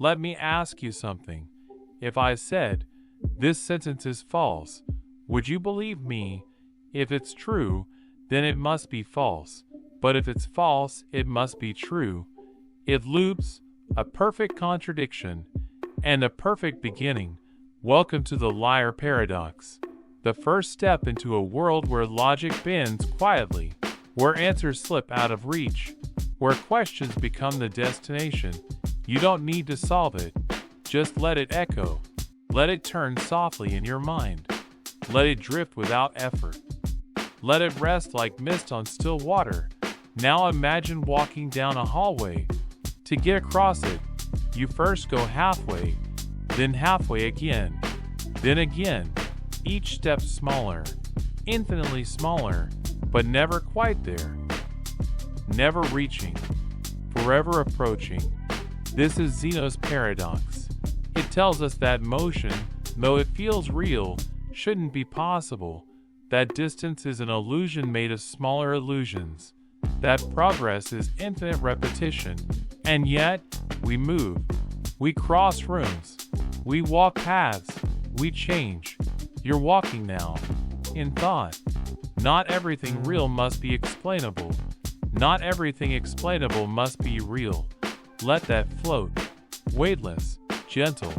Let me ask you something. If I said, this sentence is false, would you believe me? If it's true, then it must be false. But if it's false, it must be true. It loops, a perfect contradiction, and a perfect beginning. Welcome to the liar paradox. The first step into a world where logic bends quietly, where answers slip out of reach, where questions become the destination. You don't need to solve it. Just let it echo. Let it turn softly in your mind. Let it drift without effort. Let it rest like mist on still water. Now imagine walking down a hallway. To get across it, you first go halfway, then halfway again, then again, each step smaller, infinitely smaller, but never quite there. Never reaching, forever approaching. This is Zeno's paradox. It tells us that motion, though it feels real, shouldn't be possible. That distance is an illusion made of smaller illusions. That progress is infinite repetition. And yet, we move. We cross rooms. We walk paths. We change. You're walking now, in thought. Not everything real must be explainable. Not everything explainable must be real. Let that float. Weightless, gentle,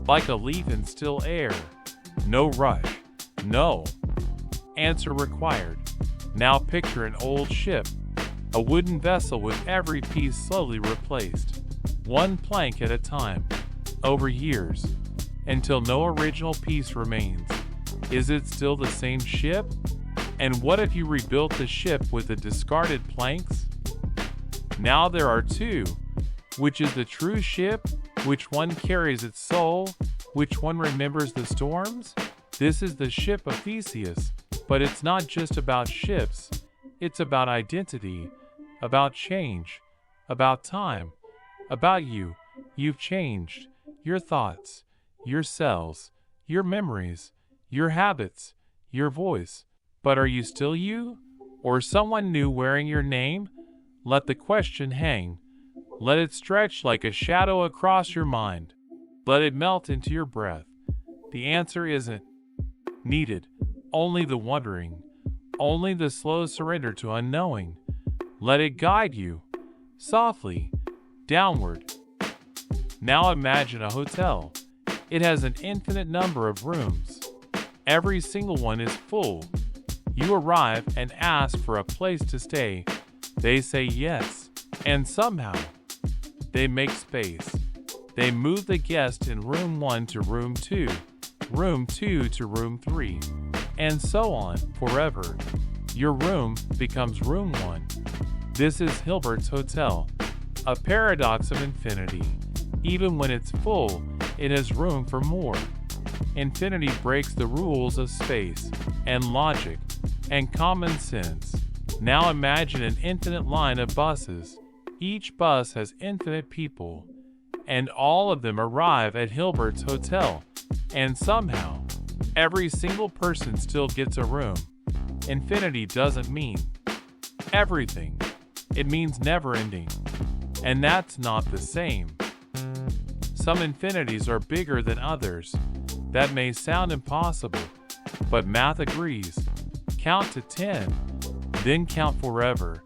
like a leaf in still air. No rush. No answer required. Now picture an old ship. A wooden vessel with every piece slowly replaced, one plank at a time, over years, until no original piece remains. Is it still the same ship? And what if you rebuilt the ship with the discarded planks? Now there are two. Which is the true ship? Which one carries its soul? Which one remembers the storms? This is the Ship of Theseus, but it's not just about ships. It's about identity. About change, about time, about you. You've changed. Your thoughts, your cells, your memories, your habits, your voice. But are you still you? Or someone new wearing your name? Let the question hang. Let it stretch like a shadow across your mind. Let it melt into your breath. The answer isn't needed. Only the wondering. Only the slow surrender to unknowing. Let it guide you, softly, downward. Now imagine a hotel. It has an infinite number of rooms. Every single one is full. You arrive and ask for a place to stay. They say yes, and somehow, they make space. They move the guest in room 1 to room 2, room 2 to room 3, and so on, forever. Your room becomes room 1. This is Hilbert's hotel, a paradox of infinity. Even when it's full, it has room for more. Infinity breaks the rules of space, and logic, and common sense. Now imagine an infinite line of buses. Each bus has infinite people, and all of them arrive at Hilbert's hotel, and somehow, every single person still gets a room. Infinity doesn't mean everything. It means never-ending, and that's not the same. Some infinities are bigger than others. That may sound impossible, but math agrees. Count to 10, then count forever.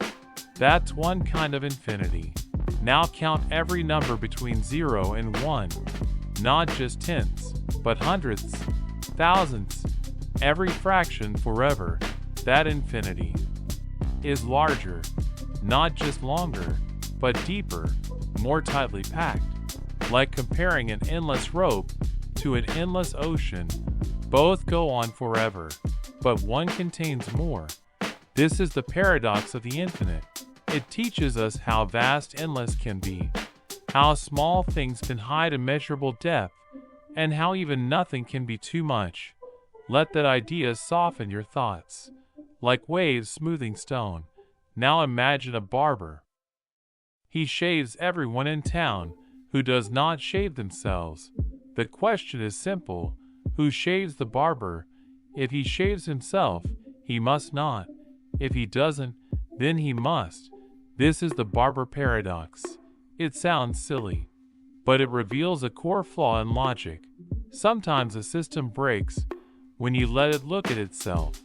That's one kind of infinity. Now count every number between 0 and 1. Not just tenths, but hundredths, thousands. Every fraction forever. That infinity is larger. Not just longer, but deeper, more tightly packed. Like comparing an endless rope to an endless ocean. Both go on forever, but one contains more. This is the paradox of the infinite. It teaches us how vast endless can be, how small things can hide immeasurable depth, and how even nothing can be too much. Let that idea soften your thoughts, like waves smoothing stone. Now imagine a barber. He shaves everyone in town who does not shave themselves. The question is simple. Who shaves the barber? If he shaves himself, he must not. If he doesn't, then he must. This is the barber paradox. It sounds silly, but it reveals a core flaw in logic. Sometimes a system breaks when you let it look at itself,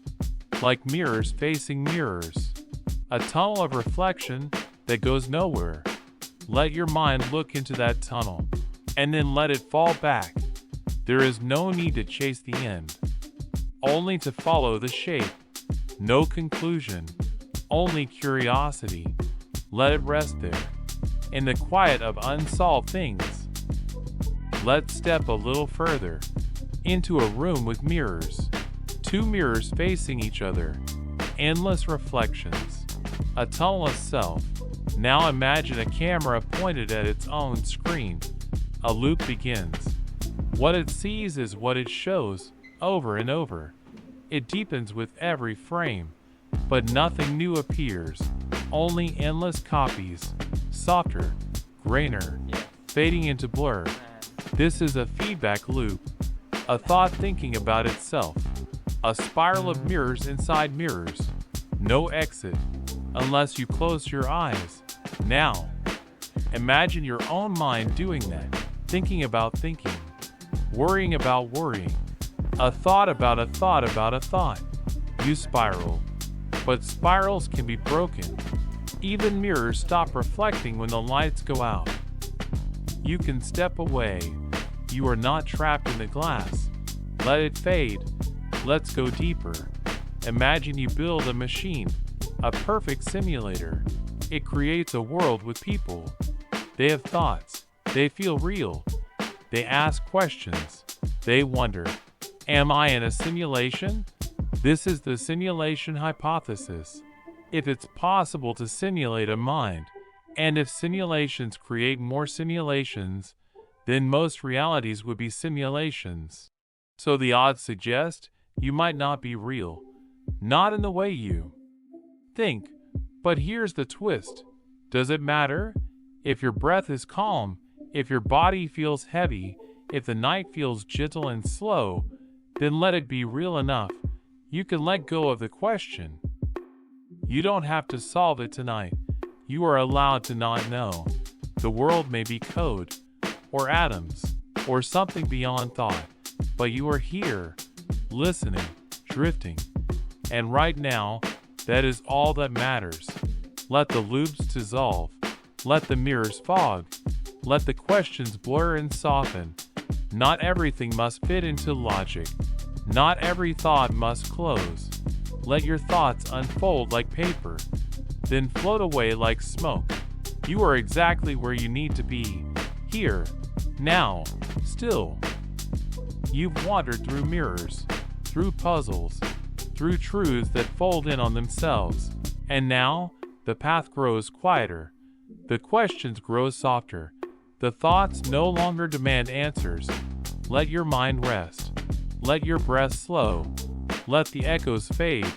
like mirrors facing mirrors, a tunnel of reflection that goes nowhere. Let your mind look into that tunnel, and then let it fall back. There is no need to chase the end, only to follow the shape. No conclusion, only curiosity. Let it rest there, in the quiet of unsolved things. Let's step a little further, into a room with mirrors. Two mirrors facing each other, endless reflections, a tunnel of self. Now imagine a camera pointed at its own screen. A loop begins. What it sees is what it shows, over and over. It deepens with every frame, but nothing new appears, only endless copies, softer, grainer, fading into blur. This is a feedback loop, a thought thinking about itself, a spiral of mirrors inside mirrors. No exit, unless you close your eyes. Now, imagine your own mind doing that, thinking about thinking, worrying about worrying, a thought about a thought about a thought. You spiral, but spirals can be broken. Even mirrors stop reflecting when the lights go out. You can step away. You are not trapped in the glass. Let it fade. Let's go deeper. Imagine you build a machine, a perfect simulator. It creates a world with people. They have thoughts. They feel real. They ask questions. They wonder, am I in a simulation? This is the simulation hypothesis. If it's possible to simulate a mind, and if simulations create more simulations, then most realities would be simulations. So the odds suggest you might not be real. Not in the way you think. But here's the twist. Does it matter? If your breath is calm, if your body feels heavy, if the night feels gentle and slow, then let it be real enough. You can let go of the question. You don't have to solve it tonight. You are allowed to not know. The world may be code, or atoms, or something beyond thought, but you are here, listening, drifting. And right now, that is all that matters. Let the loops dissolve. Let the mirrors fog. Let the questions blur and soften. Not everything must fit into logic. Not every thought must close. Let your thoughts unfold like paper, then float away like smoke. You are exactly where you need to be. Here, now, still. You've wandered through mirrors, through puzzles, through truths that fold in on themselves. And now, the path grows quieter. The questions grow softer. The thoughts no longer demand answers. Let your mind rest. Let your breath slow. Let the echoes fade.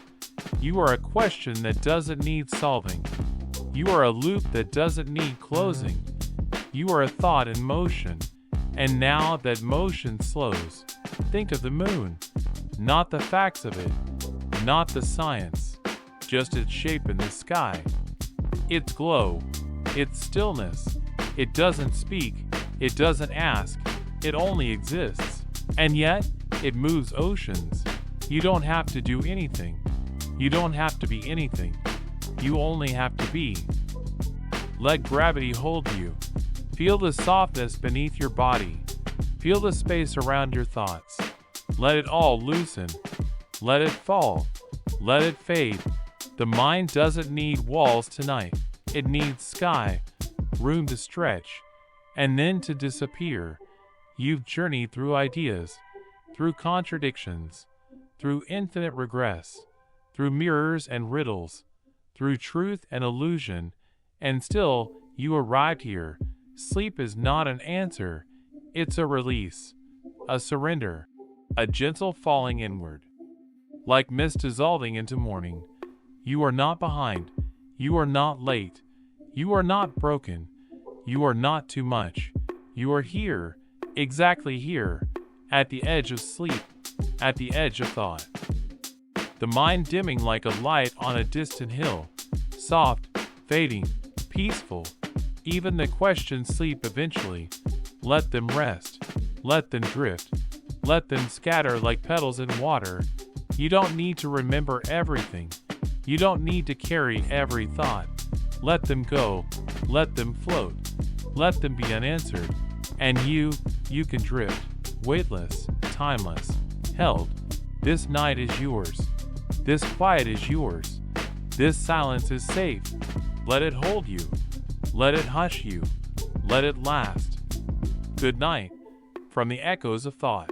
You are a question that doesn't need solving. You are a loop that doesn't need closing. You are a thought in motion. And now that motion slows, think of the moon. Not the facts of it. Not the science. Just its shape in the sky. Its glow. Its stillness. It doesn't speak. It doesn't ask. It only exists. And yet, it moves oceans. You don't have to do anything. You don't have to be anything. You only have to be. Let gravity hold you. Feel the softness beneath your body. Feel the space around your thoughts. Let it all loosen. Let it fall. Let it fade. The mind doesn't need walls tonight. It needs sky, room to stretch, and then to disappear. You've journeyed through ideas, through contradictions, through infinite regress, through mirrors and riddles, through truth and illusion, and still you arrived here. Sleep is not an answer. It's a release, a surrender, a gentle falling inward. Like mist dissolving into morning. You are not behind. You are not late. You are not broken. You are not too much. You are here, exactly here, at the edge of sleep, at the edge of thought. The mind dimming like a light on a distant hill, soft, fading, peaceful. Even the questions sleep eventually. Let them rest. Let them drift. Let them scatter like petals in water. You don't need to remember everything. You don't need to carry every thought. Let them go. Let them float. Let them be unanswered. And you can drift, weightless, timeless, held. This night is yours. This quiet is yours. This silence is safe. Let it hold you. Let it hush you. Let it last. Good night, from the echoes of thought.